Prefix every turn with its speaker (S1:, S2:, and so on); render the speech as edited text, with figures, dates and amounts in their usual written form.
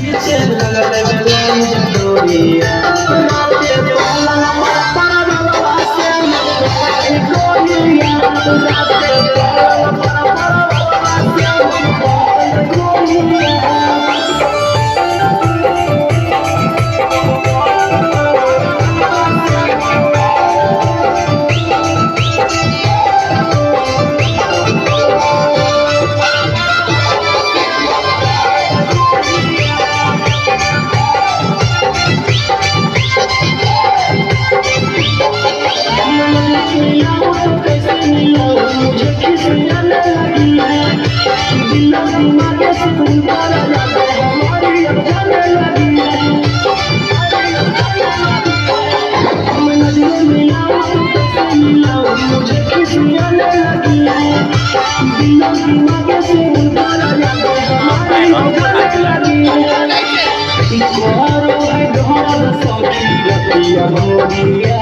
S1: पीछे लगल बेलन जोड़िया राते बोला परबलवा से मन गोलिया राते बोला परबलवा से मन गोलिया मुझे खिसियाने लगी है बिना दिमाग से तुम पर जाते हमारी अब जाने लगी है हम नजरों मिलाओ तो कैसे मिलाओ मुझे खिसियाने लगी है बिना दिमाग से तुम पर जाते हमारी अब जाने लगी है इकोरो है घर सखी रतिया भोरिया